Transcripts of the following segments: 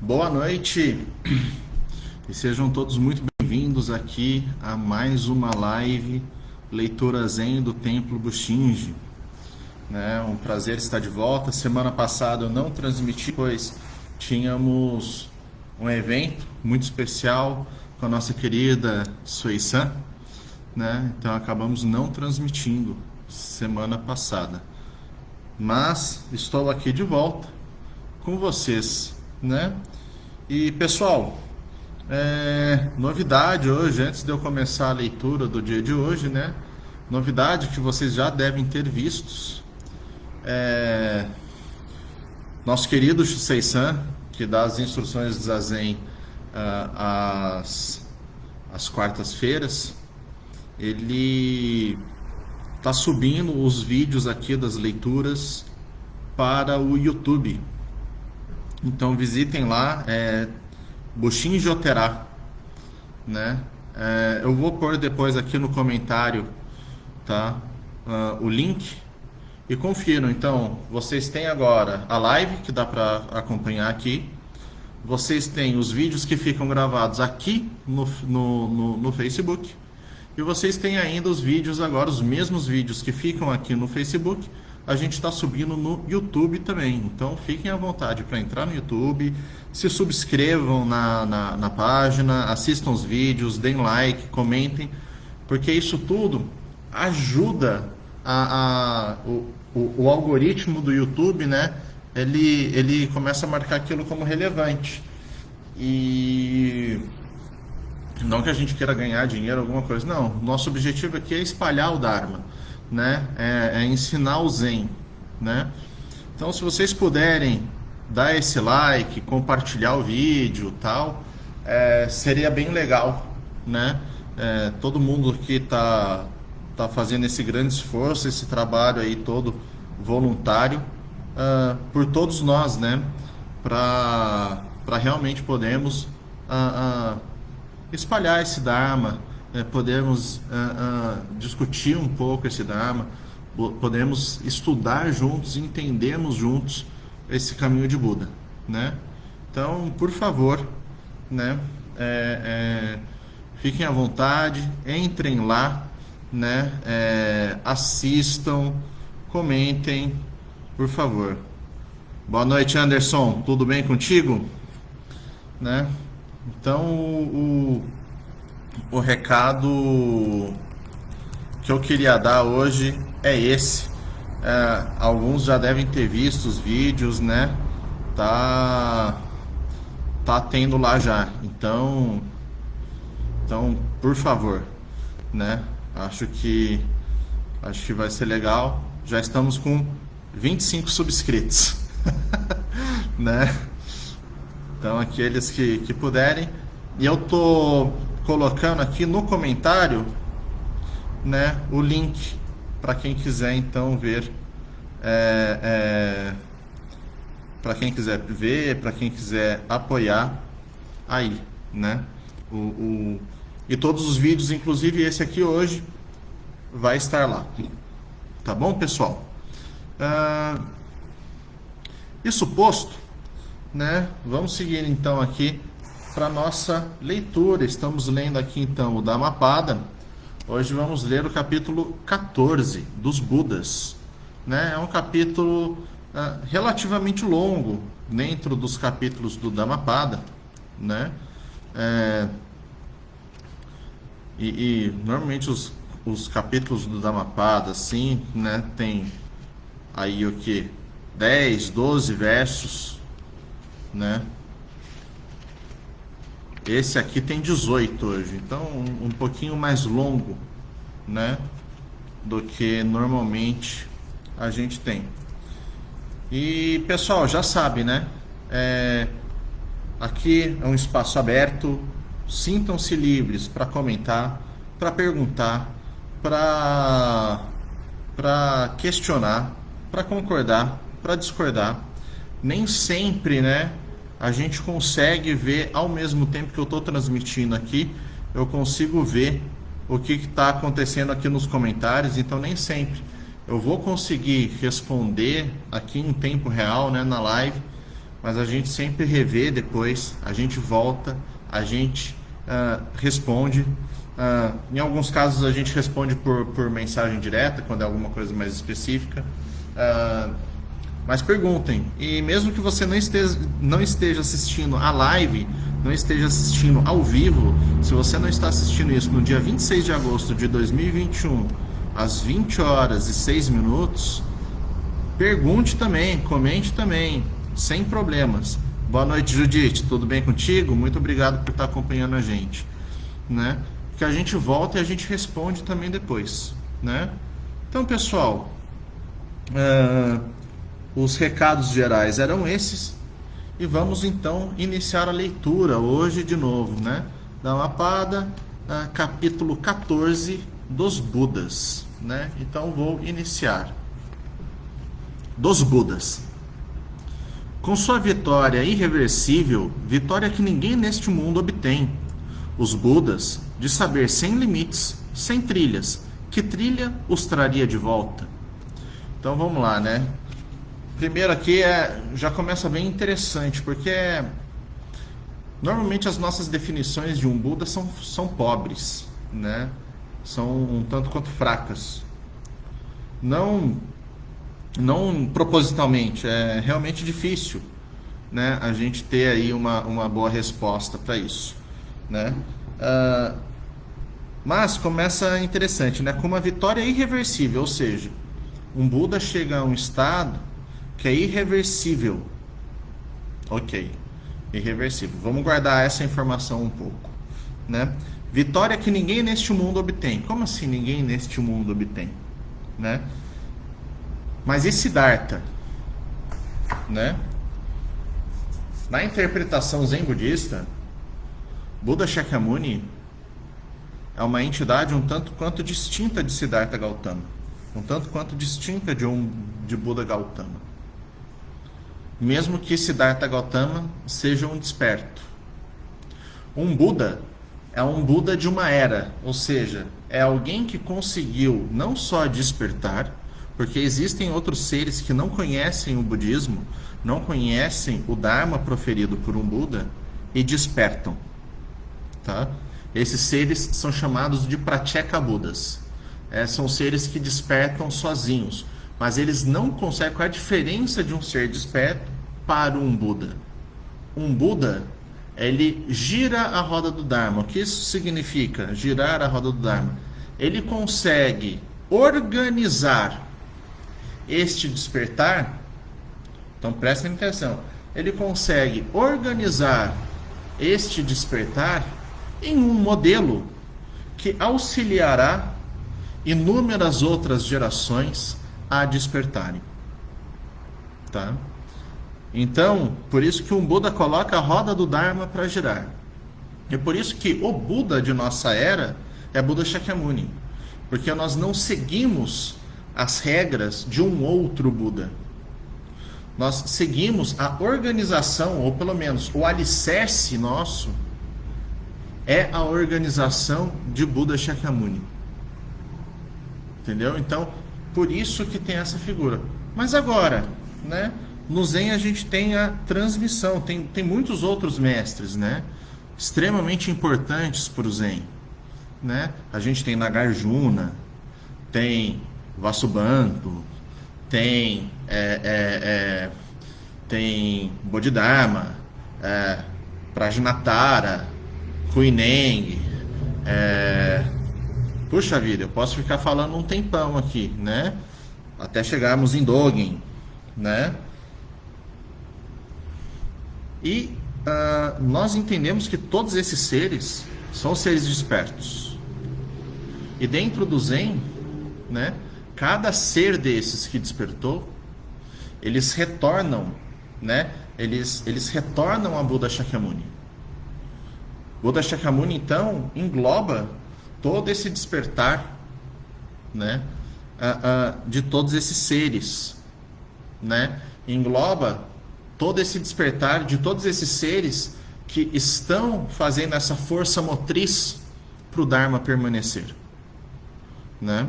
Boa noite e sejam todos muito bem-vindos aqui a mais uma live Leitura Zen do Templo Bushinji. Um prazer estar de volta. Semana passada eu não transmiti, pois tínhamos um evento muito especial com a nossa querida Sui-san, Então acabamos não transmitindo semana passada. Mas estou aqui de volta com vocês, E pessoal, novidade hoje, antes de eu começar a leitura do dia de hoje, Novidade que vocês já devem ter vistos. Nosso querido Shusei-san, que dá as instruções de Zazen às quartas-feiras, ele está subindo os vídeos aqui das leituras para o YouTube. Então visitem lá, Bushinji Oterá, eu vou pôr depois aqui no comentário, tá? O link e confiram. Então, vocês têm agora a live que dá para acompanhar aqui. Vocês têm os vídeos que ficam gravados aqui no Facebook. E vocês têm ainda os vídeos agora, os mesmos vídeos que ficam aqui no Facebook, a gente está subindo no YouTube também. Então fiquem à vontade para entrar no YouTube, se subscrevam na página, assistam os vídeos, deem like, comentem, porque isso tudo ajuda o algoritmo do YouTube, ele começa a marcar aquilo como relevante. E não que a gente queira ganhar dinheiro, alguma coisa, não. Nosso objetivo aqui é espalhar o Dharma, é ensinar o Zen, Então, se vocês puderem dar esse like, compartilhar o vídeo, tal, seria bem legal, todo mundo que tá fazendo esse grande esforço, esse trabalho aí todo voluntário, por todos nós, para realmente podermos espalhar esse Dharma, podemos discutir um pouco esse Dharma, podemos estudar juntos, entendermos juntos esse caminho de Buda, Então, por favor, fiquem à vontade, entrem lá, assistam, comentem, por favor. Boa noite, Anderson, tudo bem contigo? Então, o recado que eu queria dar hoje é esse. Alguns já devem ter visto os vídeos, Tá tendo lá já. Então, por favor, Acho que vai ser legal. Já estamos com 25 subscritos, Então, aqueles que puderem. E eu tô colocando aqui no comentário, o link para quem quiser então ver, para quem quiser ver, para quem quiser apoiar aí, E todos os vídeos, inclusive esse aqui hoje, vai estar lá. Tá bom, pessoal? Isso posto, vamos seguir então aqui para nossa leitura. Estamos lendo aqui então o Dhammapada. Hoje vamos ler o capítulo 14 dos Budas. É um capítulo relativamente longo dentro dos capítulos do Dhammapada, E normalmente os capítulos do Dhammapada, assim, tem aí o que? 10, 12 versos, Esse aqui tem 18 hoje, então um pouquinho mais longo, do que normalmente a gente tem. E pessoal, já sabe, aqui é um espaço aberto, sintam-se livres para comentar, para perguntar, para questionar, para concordar, para discordar. Nem sempre, a gente consegue ver ao mesmo tempo que eu estou transmitindo aqui, eu consigo ver o que está acontecendo aqui nos comentários, então nem sempre eu vou conseguir responder aqui em tempo real, na live, mas a gente sempre revê depois, a gente volta, a gente responde. Em alguns casos a gente responde por mensagem direta, quando é alguma coisa mais específica. Mas perguntem, e mesmo que você não esteja assistindo a live, não esteja assistindo ao vivo, se você não está assistindo isso no dia 26 de agosto de 2021, às 20 horas e 6 minutos, pergunte também, comente também, sem problemas. Boa noite, Judite, tudo bem contigo? Muito obrigado por estar acompanhando a gente, né? Que a gente volta e a gente responde também depois, né? Então, pessoal, os recados gerais eram esses e vamos então iniciar a leitura hoje de novo, né? Dhammapada, capítulo 14 dos Budas, né? Então vou iniciar. Dos Budas. Com sua vitória irreversível, vitória que ninguém neste mundo obtém, os Budas, de saber sem limites, sem trilhas, que trilha os traria de volta? Então vamos lá, né? Primeiro aqui já começa bem interessante, porque normalmente as nossas definições de um Buda são pobres, né? São um tanto quanto fracas. Não propositalmente, é realmente difícil, né, a gente ter aí uma boa resposta para isso, né? Mas começa interessante, né? Com uma vitória irreversível, ou seja, um Buda chega a um estado que é irreversível. Ok, irreversível. Vamos guardar essa informação um pouco, né? Vitória que ninguém neste mundo obtém. Como assim ninguém neste mundo obtém, né? Mas e Siddhartha, né? Na interpretação zen budista, Buda Shakyamuni é uma entidade um tanto quanto distinta de Siddhartha Gautama, um tanto quanto distinta de Buda Gautama. Mesmo que Siddhartha Gautama seja um desperto. Um Buda é um Buda de uma era, ou seja, é alguém que conseguiu não só despertar, porque existem outros seres que não conhecem o budismo, não conhecem o Dharma proferido por um Buda e despertam, tá? Esses seres são chamados de Pratyeka Budas. São seres que despertam sozinhos, mas eles não conseguem. Qual é a diferença de um ser desperto para um Buda? Um Buda, ele gira a roda do Dharma. O que isso significa, girar a roda do Dharma? Ele consegue organizar este despertar. Então prestem atenção, ele consegue organizar este despertar em um modelo que auxiliará inúmeras outras gerações a despertarem, tá? Então, por isso que um Buda coloca a roda do Dharma para girar. É por isso que o Buda de nossa era é Buda Shakyamuni, porque nós não seguimos as regras de um outro Buda. Nós seguimos a organização, ou pelo menos o alicerce nosso é a organização de Buda Shakyamuni. Entendeu? Então, por isso que tem essa figura. Mas agora, né, no Zen a gente tem a transmissão, tem muitos outros mestres, né, extremamente importantes para o Zen, né? A gente tem Nagarjuna, tem Vasubandhu, tem Bodhidharma, Prajnatara, Huineng, puxa vida, eu posso ficar falando um tempão aqui, né? Até chegarmos em Dogen, né? E nós entendemos que todos esses seres são seres despertos. E dentro do Zen, né, cada ser desses que despertou, eles retornam, né? Eles retornam a Buda Shakyamuni. Buda Shakyamuni, então, engloba todo esse despertar, né, de todos esses seres, né? Engloba todo esse despertar de todos esses seres que estão fazendo essa força motriz para o Dharma permanecer, né?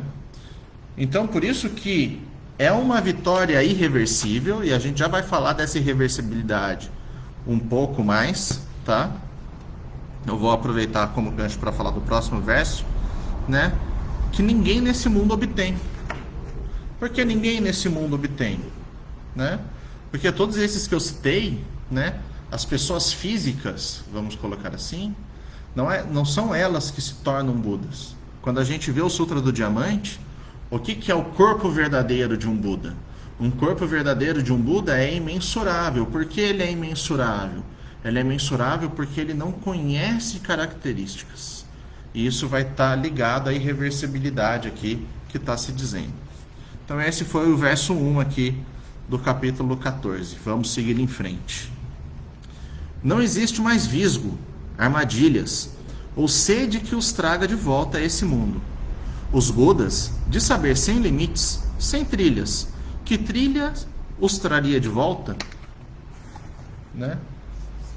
Então, por isso que é uma vitória irreversível, e a gente já vai falar dessa irreversibilidade um pouco mais, tá? Eu vou aproveitar como gancho para falar do próximo verso, né? Que ninguém nesse mundo obtém. Por que ninguém nesse mundo obtém? Né? Porque todos esses que eu citei, né? As pessoas físicas, vamos colocar assim, não são elas que se tornam Budas. Quando a gente vê o Sutra do Diamante, o que é o corpo verdadeiro de um Buda? Um corpo verdadeiro de um Buda é imensurável. Por que ele é imensurável? Ele é imensurável porque ele não conhece características. E isso vai estar ligado à irreversibilidade aqui que está se dizendo. Então esse foi o verso 1 aqui do capítulo 14. Vamos seguir em frente. Não existe mais visgo, armadilhas ou sede que os traga de volta a esse mundo. Os Budas, de saber sem limites, sem trilhas, que trilha os traria de volta? Né?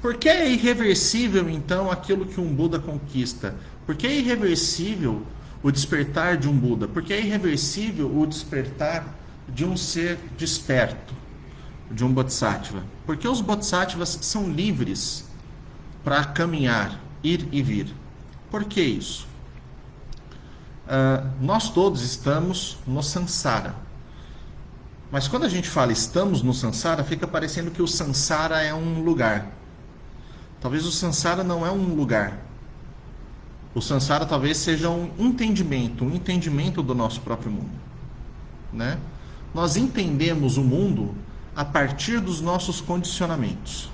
Por que é irreversível, então, aquilo que um Buda conquista? Por que é irreversível o despertar de um Buda? Por que é irreversível o despertar de um ser desperto, de um Bodhisattva? Porque os Bodhisattvas são livres para caminhar, ir e vir. Por que isso? Nós todos estamos no Sansara. Mas quando a gente fala estamos no Sansara, fica parecendo que o Sansara é um lugar. Talvez o Sansara não é um lugar. O Sansara talvez seja um entendimento do nosso próprio mundo. Né? Nós entendemos o mundo a partir dos nossos condicionamentos.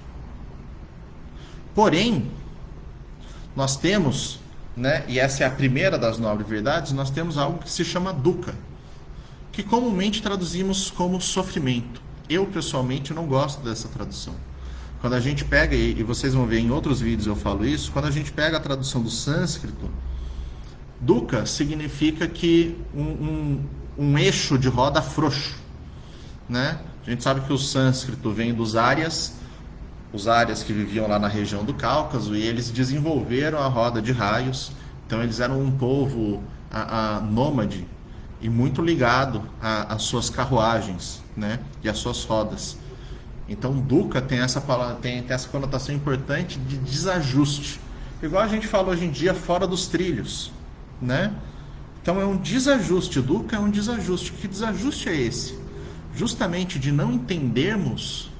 Porém, nós temos, né, e essa é a primeira das 9 verdades, nós temos algo que se chama dukkha, que comumente traduzimos como sofrimento. Eu, pessoalmente, não gosto dessa tradução. Quando a gente pega, e vocês vão ver em outros vídeos eu falo isso, quando a gente pega a tradução do sânscrito, dukkha significa que um eixo de roda frouxo. Né? A gente sabe que o sânscrito vem dos árias, os árias que viviam lá na região do Cáucaso, e eles desenvolveram a roda de raios. Então eles eram um povo nômade e muito ligado às suas carruagens, né? E às suas rodas. Então dukkha tem essa palavra, tem essa conotação importante de desajuste. Igual a gente fala hoje em dia, fora dos trilhos. Né? Então é um desajuste. Dukkha é um desajuste. Que desajuste é esse? Justamente de não entendermos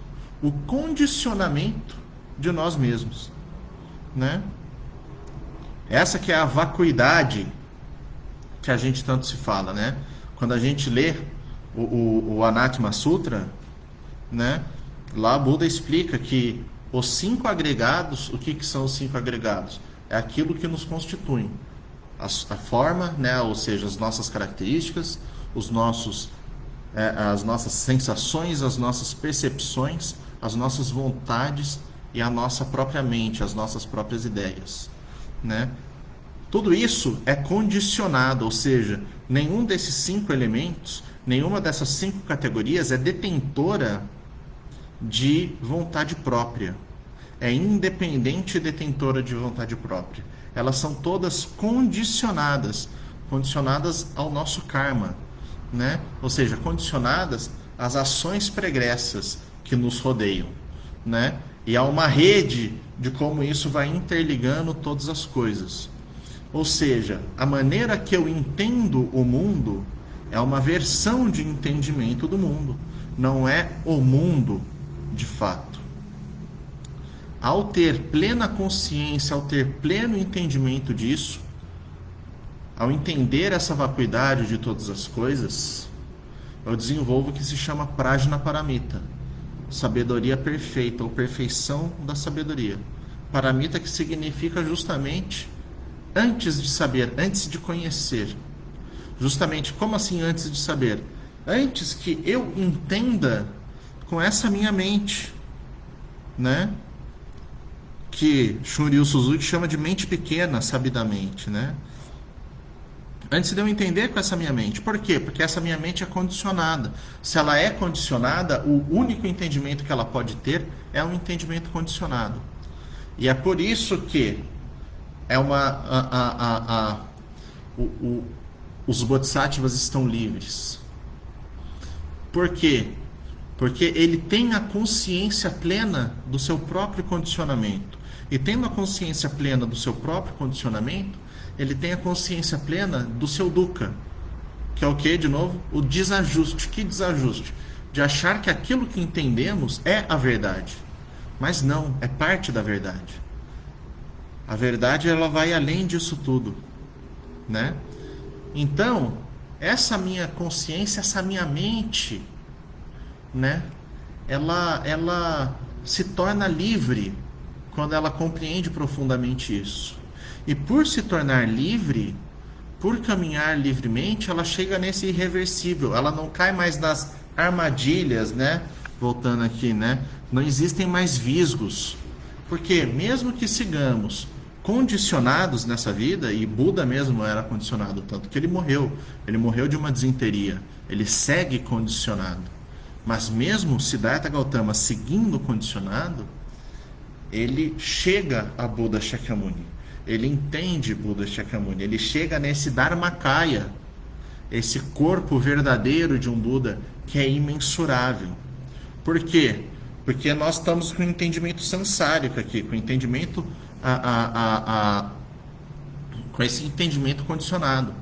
o condicionamento de nós mesmos, né? Essa que é a vacuidade que a gente tanto se fala, né? Quando a gente lê o Anattama Sutra, né? Lá Buda explica que os 5 agregados, o que são os 5 agregados? É aquilo que nos constitui. A forma, né? Ou seja, as nossas características, as nossas sensações, as nossas percepções, as nossas vontades e a nossa própria mente, as nossas próprias ideias, né? Tudo isso é condicionado, ou seja, nenhum desses 5 elementos, nenhuma dessas 5 categorias é detentora de vontade própria. É independente detentora de vontade própria. Elas são todas condicionadas ao nosso karma, né? Ou seja, condicionadas às ações pregressas que nos rodeiam, né? E há uma rede de como isso vai interligando todas as coisas. Ou seja, a maneira que eu entendo o mundo é uma versão de entendimento do mundo, não é o mundo de fato. Ao ter plena consciência, ao ter pleno entendimento disso, ao entender essa vacuidade de todas as coisas, eu desenvolvo o que se chama Prajnaparamita, sabedoria perfeita, ou perfeição da sabedoria. Paramita, que significa justamente antes de saber, antes de conhecer. Justamente, como assim antes de saber? Antes que eu entenda com essa minha mente, né? Que Shunryu Suzuki chama de mente pequena, sabidamente, né? Antes de eu entender com essa minha mente. Por quê? Porque essa minha mente é condicionada. Se ela é condicionada, o único entendimento que ela pode ter um entendimento condicionado. E é por isso que os bodhisattvas estão livres. Por quê? Porque ele tem a consciência plena do seu próprio condicionamento. E tendo a consciência plena do seu próprio condicionamento, ele tem a consciência plena do seu dukkha, que é o que, de novo? O desajuste. Que desajuste? De achar que aquilo que entendemos é a verdade. Mas não, é parte da verdade. A verdade, ela vai além disso tudo, né? Então, essa minha consciência, essa minha mente, né? Ela se torna livre quando ela compreende profundamente isso. E por se tornar livre, por caminhar livremente, ela chega nesse irreversível. Ela não cai mais nas armadilhas, né? Voltando aqui, né? Não existem mais visgos. Porque mesmo que sigamos condicionados nessa vida, e Buda mesmo era condicionado, tanto que ele morreu de uma disenteria, ele segue condicionado. Mas mesmo Siddhartha Gautama seguindo condicionado, ele chega a Buda Shakyamuni. Ele entende Buda Shakyamuni. Ele chega nesse Dharmakaya, esse corpo verdadeiro de um Buda que é imensurável. Por quê? Porque nós estamos com o entendimento sansárico aqui, com o entendimento com esse entendimento condicionado,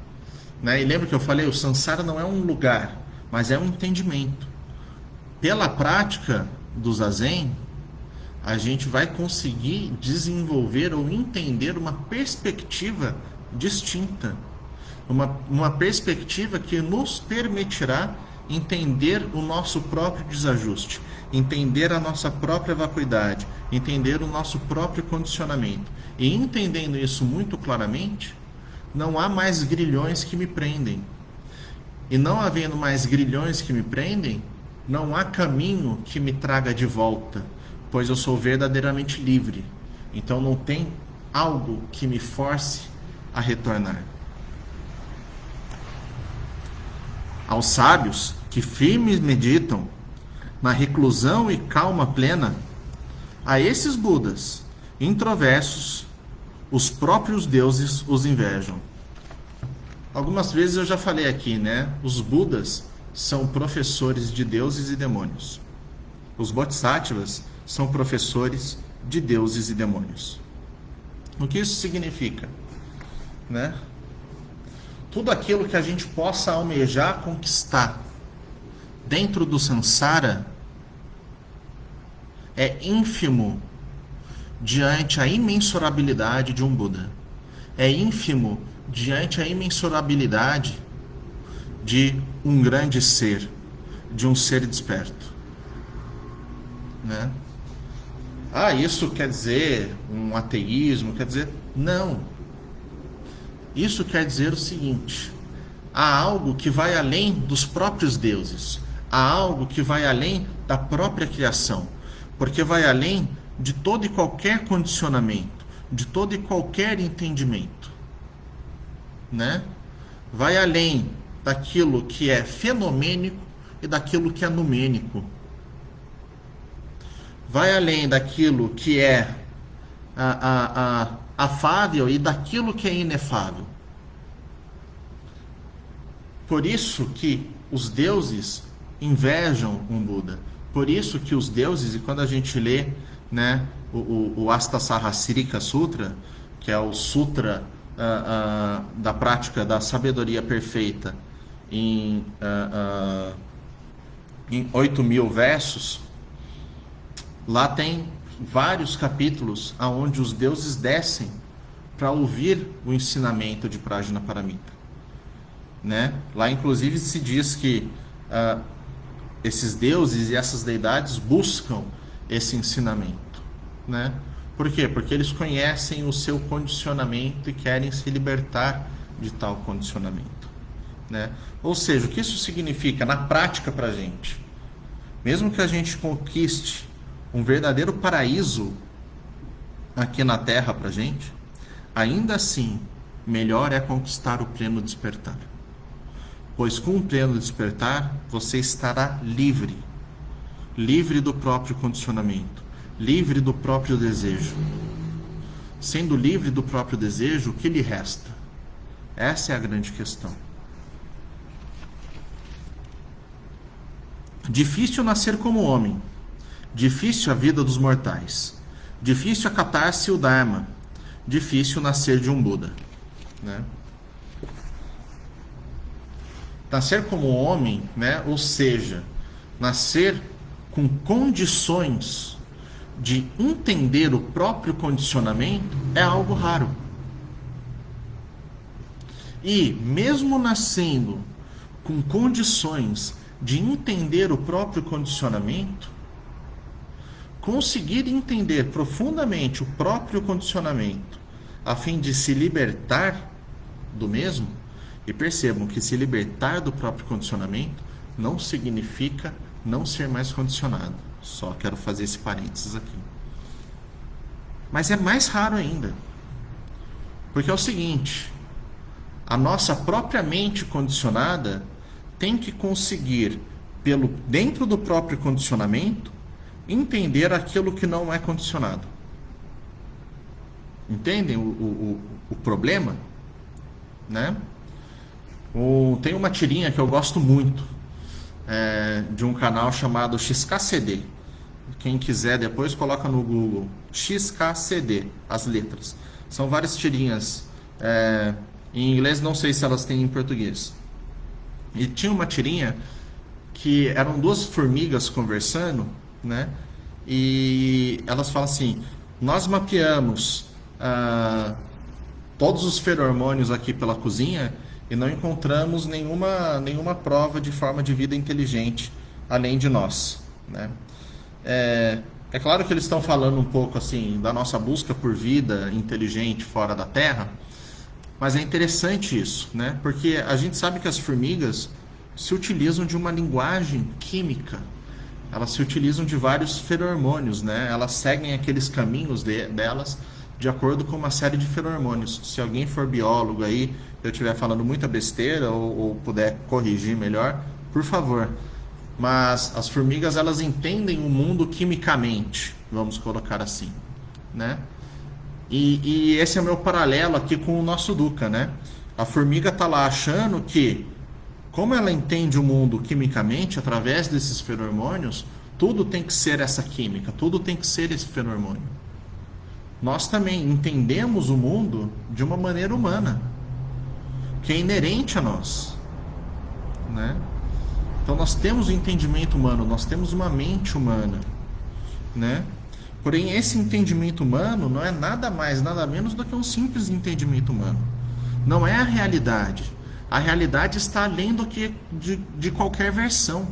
né? E lembra que eu falei, o sansara não é um lugar, mas é um entendimento. Pela prática do Zazen, a gente vai conseguir desenvolver ou entender uma perspectiva distinta, uma perspectiva que nos permitirá entender o nosso próprio desajuste, entender a nossa própria vacuidade, entender o nosso próprio condicionamento. E entendendo isso muito claramente, não há mais grilhões que me prendem. E não havendo mais grilhões que me prendem, não há caminho que me traga de volta, pois eu sou verdadeiramente livre. Então não tem algo que me force a retornar. Aos sábios que firmes meditam na reclusão e calma plena, a esses Budas introversos, os próprios deuses os invejam. Algumas vezes eu já falei aqui, né? Os Budas são professores de deuses e demônios. Os Bodhisattvas são professores de deuses e demônios. O que isso significa? Né? Tudo aquilo que a gente possa almejar conquistar dentro do Sansara é ínfimo diante a imensurabilidade de um Buda. É ínfimo diante a imensurabilidade de um grande ser, de um ser desperto. Né? Isso quer dizer um ateísmo, quer dizer... Não. Isso quer dizer o seguinte: há algo que vai além dos próprios deuses, há algo que vai além da própria criação, porque vai além de todo e qualquer condicionamento, de todo e qualquer entendimento, né? Vai além daquilo que é fenomênico e daquilo que é numênico. Vai além daquilo que é afável e daquilo que é inefável. Por isso que os deuses invejam um Buda. Por isso que os deuses, e quando a gente lê, né, o Astasahasrika Sutra, que é o sutra da prática da sabedoria perfeita, em 8.000 versos, lá tem vários capítulos onde os deuses descem para ouvir o ensinamento de Prajnaparamita, né? Lá inclusive se diz que esses deuses e essas deidades buscam esse ensinamento, né? Por quê? Porque eles conhecem o seu condicionamento e querem se libertar de tal condicionamento, né? Ou seja, o que isso significa na prática para a gente? Mesmo que a gente conquiste um verdadeiro paraíso aqui na Terra para a gente, ainda assim, melhor é conquistar o pleno despertar. Pois com o pleno despertar, você estará livre. Livre do próprio condicionamento. Livre do próprio desejo. Sendo livre do próprio desejo, o que lhe resta? Essa é a grande questão. Difícil nascer como homem, difícil a vida dos mortais, difícil acatar-se o Dharma, difícil nascer de um Buda, né? Nascer como homem, né? Ou seja, nascer com condições de entender o próprio condicionamento é algo raro. E mesmo nascendo com condições de entender o próprio condicionamento, conseguir entender profundamente o próprio condicionamento a fim de se libertar do mesmo, e percebam que se libertar do próprio condicionamento não significa não ser mais condicionado. Só quero fazer esse parênteses aqui. Mas é mais raro ainda. Porque é o seguinte, a nossa própria mente condicionada tem que conseguir, dentro do próprio condicionamento, entender aquilo que não é condicionado. Entendem o problema? Né? Tem uma tirinha que eu gosto muito, de um canal chamado XKCD. Quem quiser depois coloca no Google XKCD, as letras. São várias tirinhas. Em inglês não sei se elas têm em português. E tinha uma tirinha que eram duas formigas conversando, né? E elas falam assim: nós mapeamos todos os feromônios aqui pela cozinha e não encontramos nenhuma prova de forma de vida inteligente além de nós, né? É claro que eles estão falando um pouco assim da nossa busca por vida inteligente fora da Terra, mas é interessante isso, né? Porque a gente sabe que as formigas se utilizam de uma linguagem química, elas se utilizam de vários feromônios, né? Elas seguem aqueles caminhos delas de acordo com uma série de feromônios. Se alguém for biólogo aí, eu estiver falando muita besteira ou puder corrigir melhor, por favor. Mas as formigas, elas entendem o mundo quimicamente, vamos colocar assim, né? E esse é o meu paralelo aqui com o nosso Dukkha, né? A formiga está lá achando que, como ela entende o mundo quimicamente, através desses feromônios, tudo tem que ser essa química, tudo tem que ser esse feromônio. Nós também entendemos o mundo de uma maneira humana, que é inerente a nós, né? Então nós temos um entendimento humano, nós temos uma mente humana, né? Porém, esse entendimento humano não é nada mais, nada menos do que um simples entendimento humano. Não é a realidade. A realidade está além do que de qualquer versão,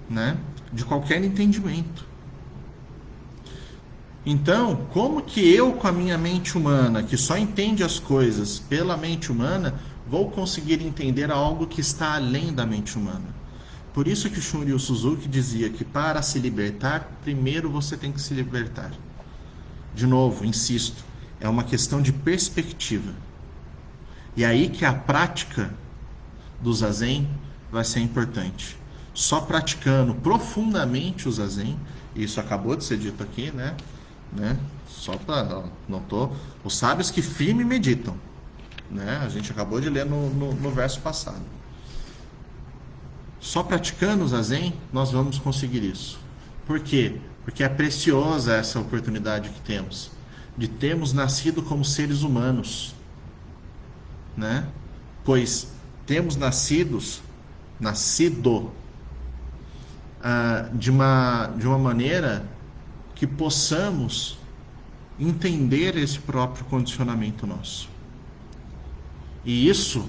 né? De qualquer entendimento. Então, como que eu, com a minha mente humana, que só entende as coisas pela mente humana, vou conseguir entender algo que está além da mente humana? Por isso que Shunryu Suzuki dizia que para se libertar, primeiro você tem que se libertar. De novo, insisto, é uma questão de perspectiva. E aí que a prática do Zazen vai ser importante. Só praticando profundamente o Zazen, isso acabou de ser dito aqui, né? Só para os sábios que firme meditam, né? A gente acabou de ler no verso passado. Só praticando o Zazen nós vamos conseguir isso. Por quê? Porque é preciosa essa oportunidade que temos de termos nascido como seres humanos, né? Pois temos nascido de uma maneira que possamos entender esse próprio condicionamento nosso. E isso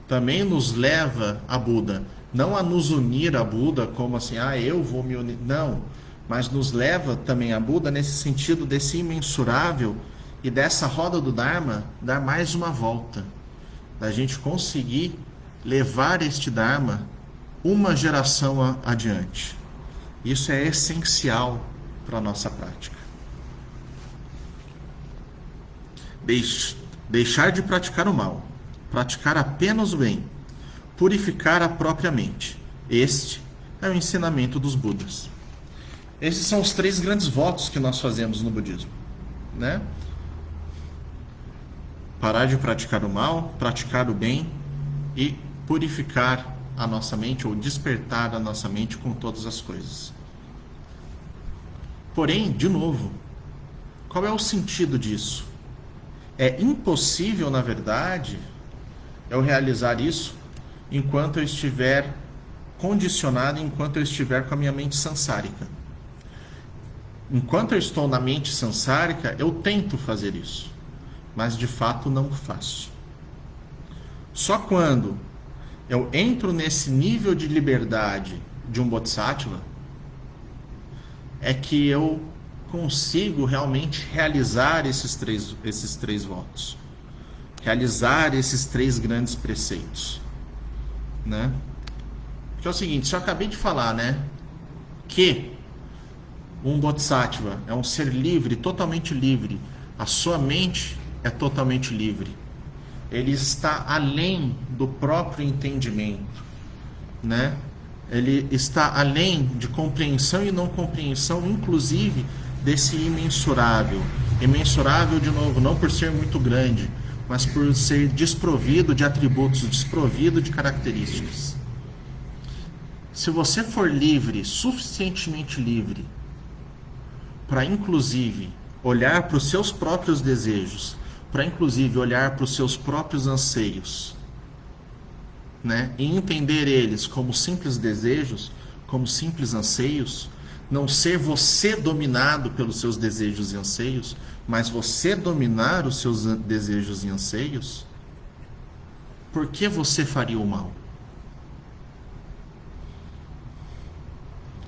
também nos leva a Buda. Não a nos unir a Buda como assim, eu vou me unir. Não, mas nos leva também a Buda nesse sentido desse imensurável e dessa roda do Dharma dar mais uma volta. Da gente conseguir levar este Dharma uma geração adiante. Isso é essencial para a nossa prática. Deixar de praticar o mal, praticar apenas o bem, purificar a própria mente. Este é o ensinamento dos Budas. Esses são os 3 grandes votos que nós fazemos no budismo, né? Parar de praticar o mal, praticar o bem e purificar a nossa mente ou despertar a nossa mente com todas as coisas. Porém, de novo, qual é o sentido disso? É impossível, na verdade, eu realizar isso enquanto eu estiver condicionado, enquanto eu estiver com a minha mente sansárica. Enquanto eu estou na mente sansárica, eu tento fazer isso, mas de fato não faço. Só quando eu entro nesse nível de liberdade de um Bodhisattva é que eu consigo realmente realizar esses três votos, realizar esses 3 grandes preceitos, né? Porque é o seguinte, se eu acabei de falar, né, que um Bodhisattva é um ser livre, totalmente livre, a sua mente é totalmente livre, ele está além do próprio entendimento, né? Ele está além de compreensão e não compreensão, inclusive desse imensurável. Imensurável, de novo, não por ser muito grande, mas por ser desprovido de atributos, desprovido de características. Se você for livre, suficientemente livre, para inclusive olhar para os seus próprios desejos, para inclusive olhar para os seus próprios anseios, né? E entender eles como simples desejos, como simples anseios, não ser você dominado pelos seus desejos e anseios, mas você dominar os seus desejos e anseios, por que você faria o mal?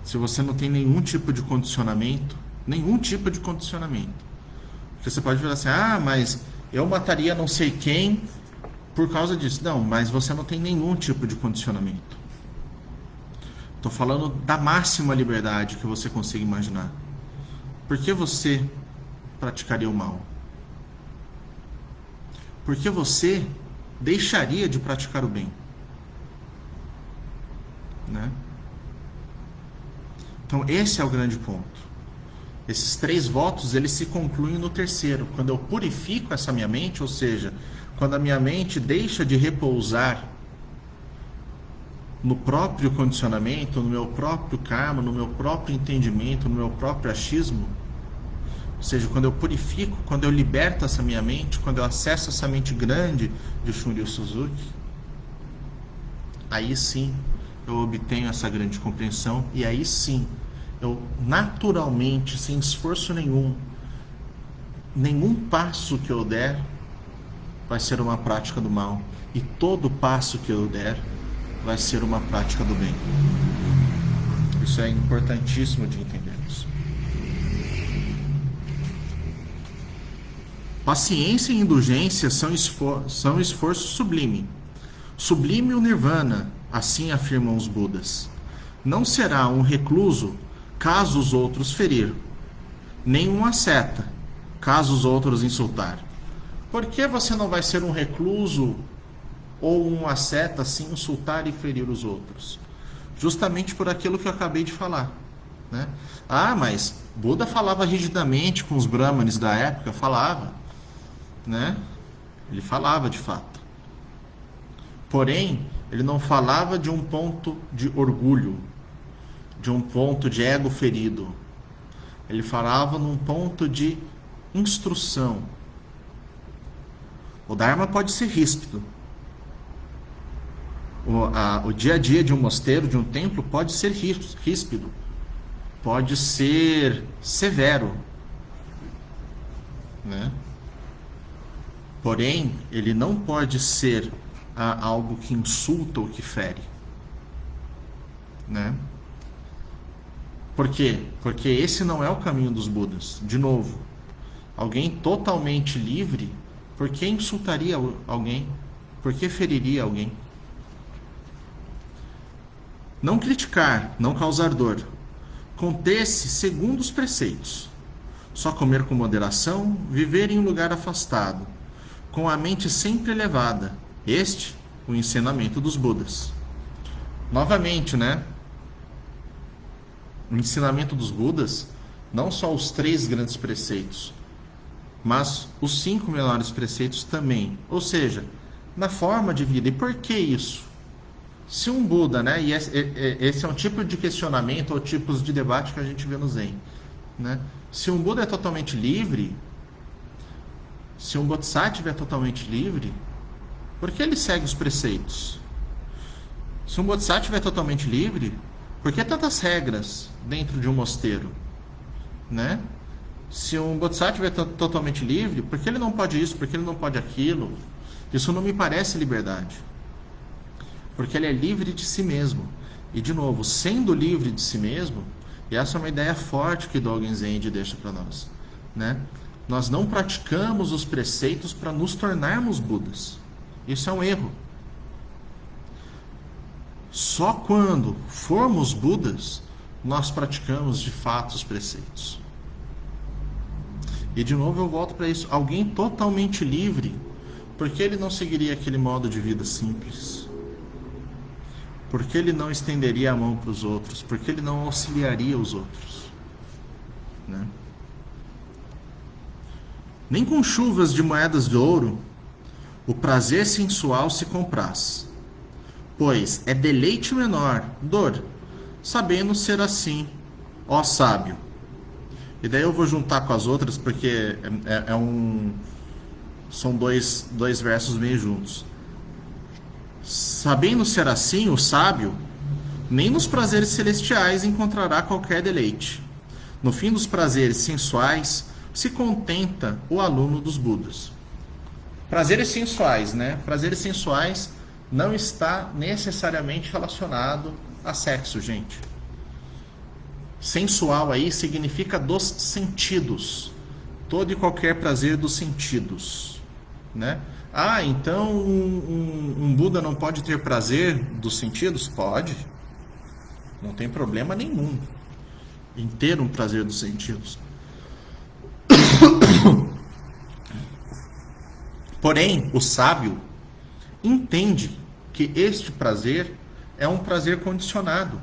Se você não tem nenhum tipo de condicionamento, porque você pode falar assim, mas eu mataria não sei quem por causa disso. Não, mas você não tem nenhum tipo de condicionamento. Estou falando da máxima liberdade que você consiga imaginar. Por que você praticaria o mal? Por que você deixaria de praticar o bem? Né? Então esse é o grande ponto. Esses 3 votos, eles se concluem no terceiro. Quando eu purifico essa minha mente, ou seja, quando a minha mente deixa de repousar no próprio condicionamento, no meu próprio karma, no meu próprio entendimento, no meu próprio achismo, ou seja, quando eu purifico, quando eu liberto essa minha mente, quando eu acesso essa mente grande de Shunryu Suzuki, aí sim eu obtenho essa grande compreensão e aí sim eu naturalmente, sem esforço nenhum passo que eu der vai ser uma prática do mal, e todo passo que eu der vai ser uma prática do bem. Isso é importantíssimo de entendermos. Paciência e indulgência são esforço sublime. Sublime o nirvana, assim afirmam os Budas. Não será um recluso caso os outros ferir, nem um asceta caso os outros insultar. Por que você não vai ser um recluso ou um asceta se insultar e ferir os outros? Justamente por aquilo que eu acabei de falar, né? Mas Buda falava rigidamente com os brahmanes da época, falava, né? Ele falava de fato. Porém, ele não falava de um ponto de orgulho, de um ponto de ego ferido. Ele falava num ponto de instrução. O Dharma pode ser ríspido. O dia a dia de um mosteiro, de um templo, pode ser ríspido. Pode ser severo, né? Porém, ele não pode ser algo que insulta ou que fere, né? Por quê? Porque esse não é o caminho dos Budas. De novo, alguém totalmente livre, por que insultaria alguém? Por que feriria alguém? Não criticar, não causar dor. Conter-se segundo os preceitos. Só comer com moderação, viver em um lugar afastado, com a mente sempre elevada. Este, o ensinamento dos Budas. Novamente, né? O ensinamento dos Budas, não só os 3 grandes preceitos, mas os 5 menores preceitos também. Ou seja, na forma de vida. E por que isso? Se um Buda, né? E esse é um tipo de questionamento ou tipos de debate que a gente vê no Zen, né? Se um Buda é totalmente livre, se um Bodhisattva é totalmente livre, por que ele segue os preceitos? Se um Bodhisattva é totalmente livre, por que tantas regras dentro de um mosteiro, né? Se um Bodhisattva é totalmente livre, por que ele não pode isso, por que ele não pode aquilo? Isso não me parece liberdade. Porque ele é livre de si mesmo. E, de novo, sendo livre de si mesmo, e essa é uma ideia forte que Dogen Zenji deixa para nós, né? Nós não praticamos os preceitos para nos tornarmos Budas. Isso é um erro. Só quando formos Budas, nós praticamos de fato os preceitos. E de novo eu volto para isso. Alguém totalmente livre, por que ele não seguiria aquele modo de vida simples? Por que ele não estenderia a mão para os outros? Por que ele não auxiliaria os outros? Né? Nem com chuvas de moedas de ouro o prazer sensual se compraz, pois é deleite menor, dor, sabendo ser assim, ó sábio. E daí eu vou juntar com as outras porque são dois versos meio juntos. Sabendo ser assim, o sábio nem nos prazeres celestiais encontrará qualquer deleite. No fim dos prazeres sensuais se contenta o aluno dos Budas. Prazeres sensuais, né? Prazeres sensuais não está necessariamente relacionado a sexo, gente. Sensual aí significa dos sentidos. Todo e qualquer prazer dos sentidos, né? Ah, então um Buda não pode ter prazer dos sentidos? Pode. Não tem problema nenhum em ter um prazer dos sentidos. Porém, o sábio entende que este prazer é um prazer condicionado.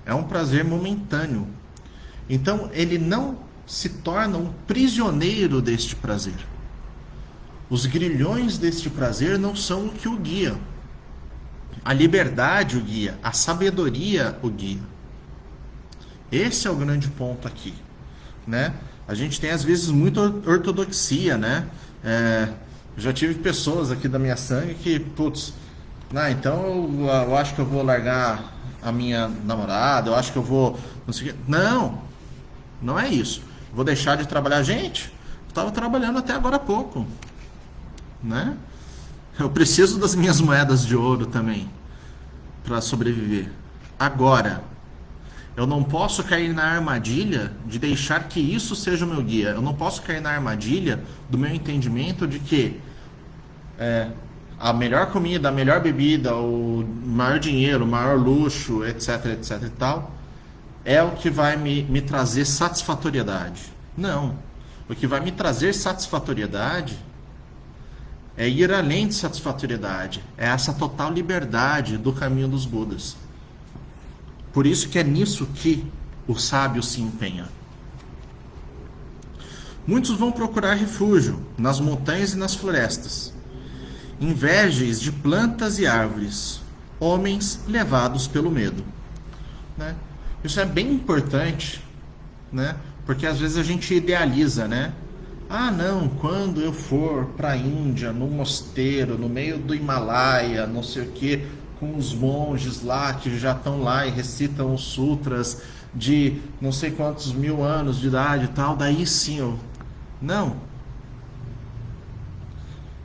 É um prazer momentâneo. Então, ele não se torna um prisioneiro deste prazer. Os grilhões deste prazer não são o que o guia. A liberdade o guia, a sabedoria o guia. Esse é o grande ponto aqui, né? A gente tem às vezes muita ortodoxia, né? Já tive pessoas aqui da minha sangue que, putz, então eu acho que eu vou largar a minha namorada, eu acho que eu vou... Não é isso. Vou deixar de trabalhar. Gente, eu estava trabalhando até agora há pouco, né? Eu preciso das minhas moedas de ouro também para sobreviver. Agora, eu não posso cair na armadilha de deixar que isso seja o meu guia. Eu não posso cair na armadilha do meu entendimento de que a melhor comida, a melhor bebida, o maior dinheiro, o maior luxo, etc, etc e tal, é o que vai me trazer satisfatoriedade. Não. O que vai me trazer satisfatoriedade é ir além de satisfatoriedade. É essa total liberdade do caminho dos Budas. Por isso que é nisso que o sábio se empenha. Muitos vão procurar refúgio nas montanhas e nas florestas, em vergens de plantas e árvores, homens levados pelo medo. Né? Isso é bem importante, né? Porque às vezes a gente idealiza, né? Ah, não, quando eu for para a Índia, no mosteiro, no meio do Himalaia, não sei o quê, com os monges lá que já estão lá e recitam os sutras de não sei quantos mil anos de idade e tal, daí sim eu... Não.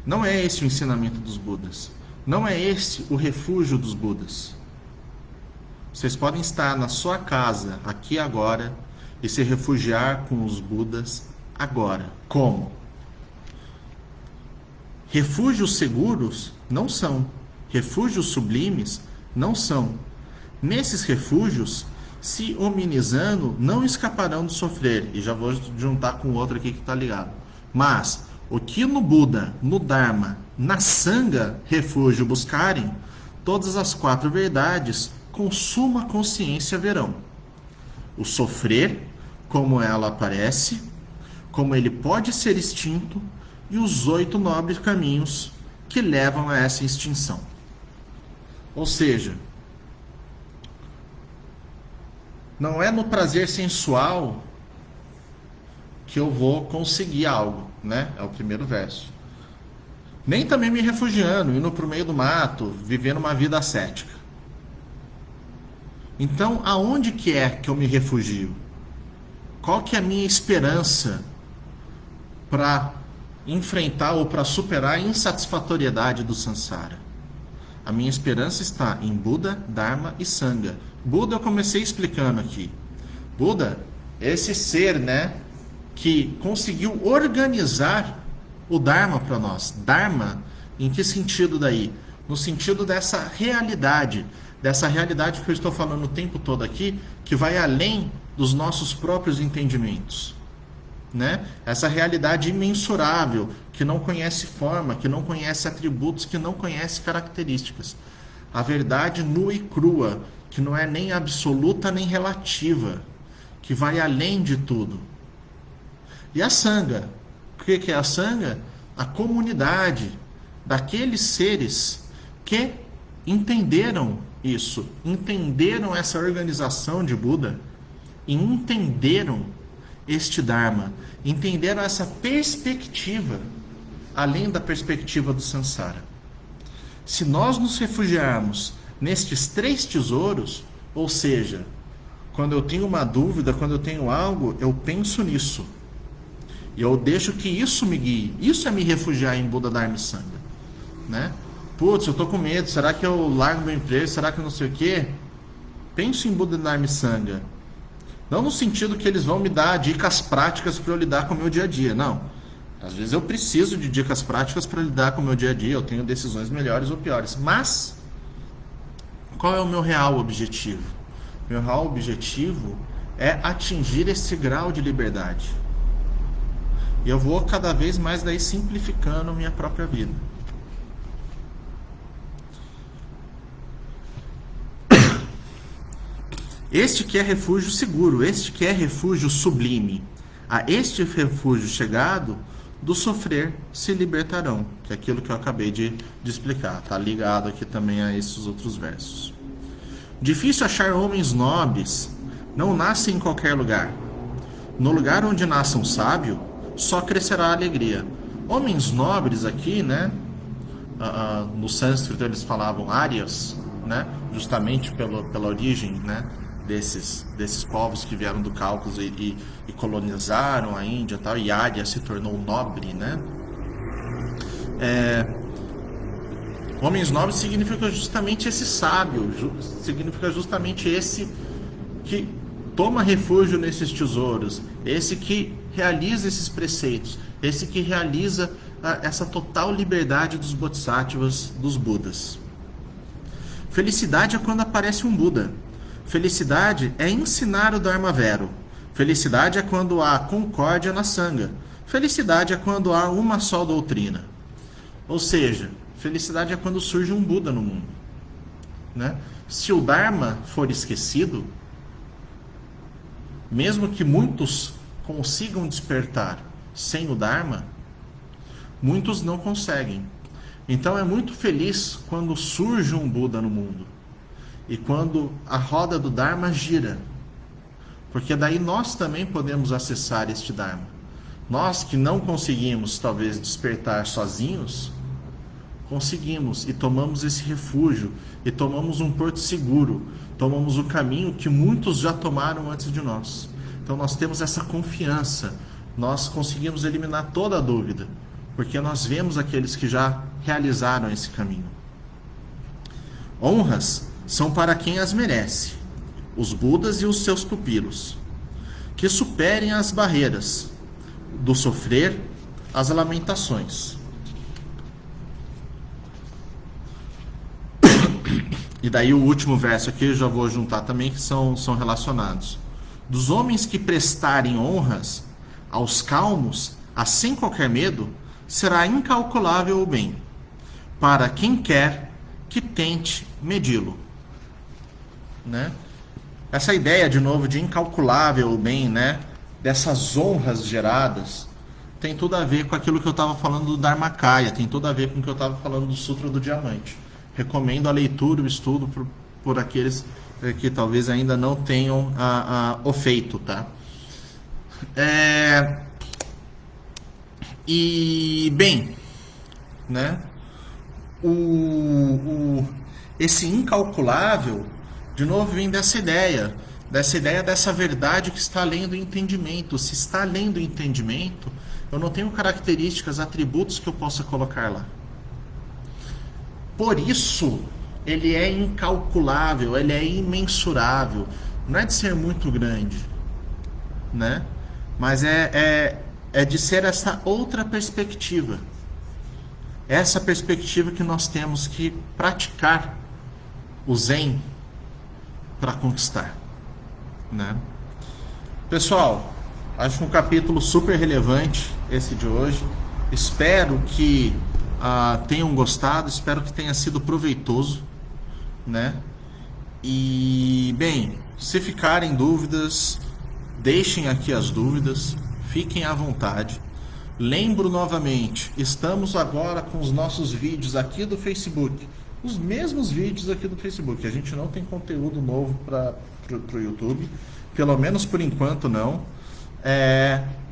Não é esse o ensinamento dos Budas. Não é esse o refúgio dos Budas. Vocês podem estar na sua casa, aqui agora, e se refugiar com os Budas agora. Como? Refúgios seguros não são. Refúgios sublimes não são. Nesses refúgios, se hominizando, não escaparão de sofrer. E já vou juntar com outro aqui que está ligado. Mas o que no Buda, no Dharma, na Sangha refúgio buscarem, todas as 4 verdades com suma consciência verão. O sofrer, como ela aparece, como ele pode ser extinto, e os 8 nobres caminhos que levam a essa extinção. Ou seja, não é no prazer sensual que eu vou conseguir algo, né? É o primeiro verso. Nem também me refugiando, indo para o meio do mato, vivendo uma vida ascética. Então, aonde que é que eu me refugio? Qual que é a minha esperança para enfrentar ou para superar a insatisfatoriedade do samsara? A minha esperança está em Buda, Dharma e Sangha. Buda eu comecei explicando aqui. Buda é esse ser, né, que conseguiu organizar o Dharma para nós. Dharma, em que sentido daí? No sentido dessa realidade que eu estou falando o tempo todo aqui, que vai além dos nossos próprios entendimentos, né? Essa realidade imensurável, que não conhece forma, que não conhece atributos, que não conhece características. A verdade nua e crua, que não é nem absoluta nem relativa, que vai além de tudo. E a Sangha? O que é a Sangha? A comunidade daqueles seres que entenderam isso, entenderam essa organização de Buda e entenderam este Dharma, entenderam essa perspectiva, além da perspectiva do samsara. Se nós nos refugiarmos nestes 3 tesouros, ou seja, quando eu tenho uma dúvida, quando eu tenho algo, eu penso nisso. E eu deixo que isso me guie. Isso é me refugiar em Buda, Dharma e Sangha, né? Putz, eu tô com medo, será que eu largo meu emprego, será que eu não sei o quê? Penso em Buda, Dharma e Sangha. Não no sentido que eles vão me dar dicas práticas para eu lidar com o meu dia a dia, não. Às vezes eu preciso de dicas práticas para lidar com o meu dia a dia, eu tenho decisões melhores ou piores. Mas, qual é o meu real objetivo? Meu real objetivo é atingir esse grau de liberdade. E eu vou cada vez mais daí simplificando minha própria vida. Este que é refúgio seguro, este que é refúgio sublime. A este refúgio chegado, do sofrer se libertarão. Que é aquilo que eu acabei de explicar. Está ligado aqui também a esses outros versos. Difícil achar homens nobres, não nascem em qualquer lugar. No lugar onde nasce um sábio, só crescerá a alegria. Homens nobres aqui, né? No sânscrito eles falavam árias, né? Justamente pela origem, né? Desses povos que vieram do Cáucaso e colonizaram a Índia e tal, e Ária se tornou nobre, né? Homens nobres significa justamente esse sábio, significa justamente esse que toma refúgio nesses tesouros, esse que realiza esses preceitos, esse que realiza essa total liberdade dos bodhisattvas, dos Budas. Felicidade é quando aparece um Buda. Felicidade é ensinar o Dharma Vero. Felicidade é quando há concórdia na Sangha. Felicidade é quando há uma só doutrina. Ou seja, felicidade é quando surge um Buda no mundo, né? Se o Dharma for esquecido, mesmo que muitos consigam despertar sem o Dharma, muitos não conseguem. Então é muito feliz quando surge um Buda no mundo. E quando a roda do Dharma gira. Porque daí nós também podemos acessar este Dharma. Nós que não conseguimos, talvez, despertar sozinhos, conseguimos e tomamos esse refúgio, e tomamos um porto seguro, tomamos o caminho que muitos já tomaram antes de nós. Então nós temos essa confiança, nós conseguimos eliminar toda a dúvida, porque nós vemos aqueles que já realizaram esse caminho. Honras são para quem as merece, os Budas e os seus pupilos, que superem as barreiras do sofrer, as lamentações. E daí o último verso aqui eu já vou juntar também, que são relacionados. Dos homens que prestarem honras aos calmos, sem qualquer medo, será incalculável o bem, para quem quer que tente medi-lo. Né? Essa ideia, de novo, de incalculável o bem, né? Dessas honras geradas, tem tudo a ver com aquilo que eu estava falando do Dharmakaya, tem tudo a ver com o que eu estava falando do Sutra do Diamante. recomendo a leitura, o estudo por aqueles que talvez ainda não tenham o feito, tá? E, bem, né? Esse incalculável, de novo, vem dessa ideia dessa verdade que está além do entendimento. Se está além do entendimento, eu não tenho características, atributos que eu possa colocar lá. Por isso, ele é incalculável, ele é imensurável. Não é de ser muito grande, né? Mas é de ser essa outra perspectiva. Essa perspectiva que nós temos que praticar o Zen para conquistar, né? Pessoal, acho um capítulo super relevante esse de hoje. Espero que tenham gostado, espero que tenha sido proveitoso, né? E, bem, se ficarem dúvidas, deixem aqui as dúvidas, fiquem à vontade. Lembro novamente, estamos agora com os nossos vídeos aqui do Facebook, os mesmos vídeos aqui do Facebook. A gente não tem conteúdo novo para o YouTube, pelo menos por enquanto não.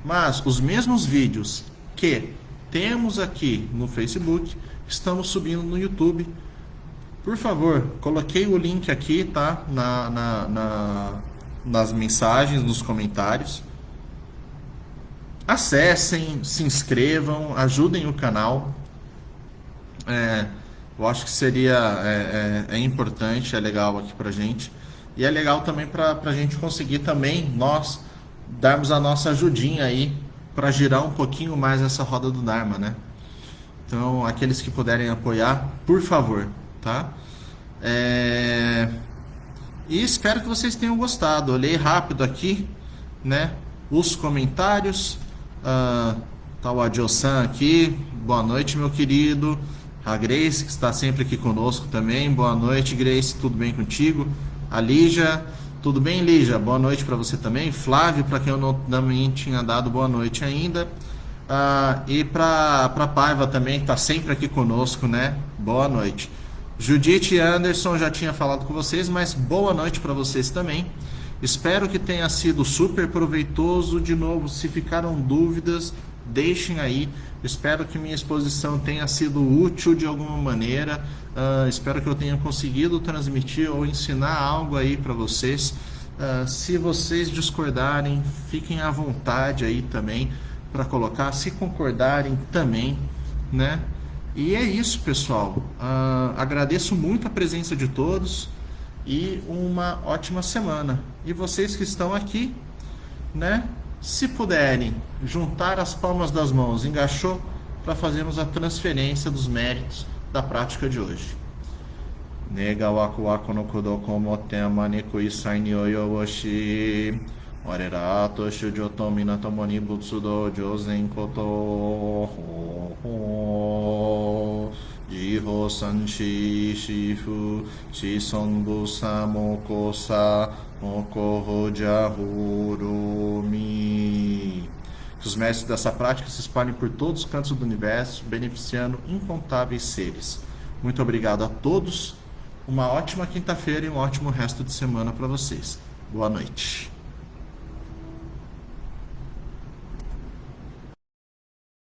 Mas os mesmos vídeos que temos aqui no Facebook, estamos subindo no YouTube. Por favor, coloquei o link aqui, tá? Nas mensagens, nos comentários. Acessem, se inscrevam, ajudem o canal. Eu acho que seria importante, é legal aqui pra gente. E é legal também pra gente conseguir também, nós, darmos a nossa ajudinha aí para girar um pouquinho mais essa roda do Dharma, né? Então, aqueles que puderem apoiar, por favor, tá? E espero que vocês tenham gostado. Olhei rápido aqui, né? Os comentários. Tá o Adilson aqui. Boa noite, meu querido. A Grace, que está sempre aqui conosco também. Boa noite, Grace. Tudo bem contigo? A Lígia. Tudo bem, Lígia? Boa noite para você também. Flávio, para quem eu não tinha dado boa noite ainda. E para Paiva também, que está sempre aqui conosco, né? Boa noite. Judite e Anderson, já tinha falado com vocês, mas boa noite para vocês também. Espero que tenha sido super proveitoso. De novo, se ficaram dúvidas, deixem aí. Espero que minha exposição tenha sido útil de alguma maneira. Espero que eu tenha conseguido transmitir ou ensinar algo aí para vocês. Se vocês discordarem, fiquem à vontade aí também para colocar. Se concordarem também, né? E é isso, pessoal. Agradeço muito a presença de todos e uma ótima semana. E vocês que estão aqui, né? Se puderem juntar as palmas das mãos, engaixou, para fazermos a transferência dos méritos da prática de hoje. Nega waku waku no kudo komo tema niku isai ni oyoshi. Warera to shujo to minato ni butsudo jozen koto. Jiho sanshi shifu shison busa mokosa mokoho jahurumi. Que os mestres dessa prática se espalhem por todos os cantos do universo, beneficiando incontáveis seres. Muito obrigado a todos. Uma ótima quinta-feira e um ótimo resto de semana para vocês. Boa noite.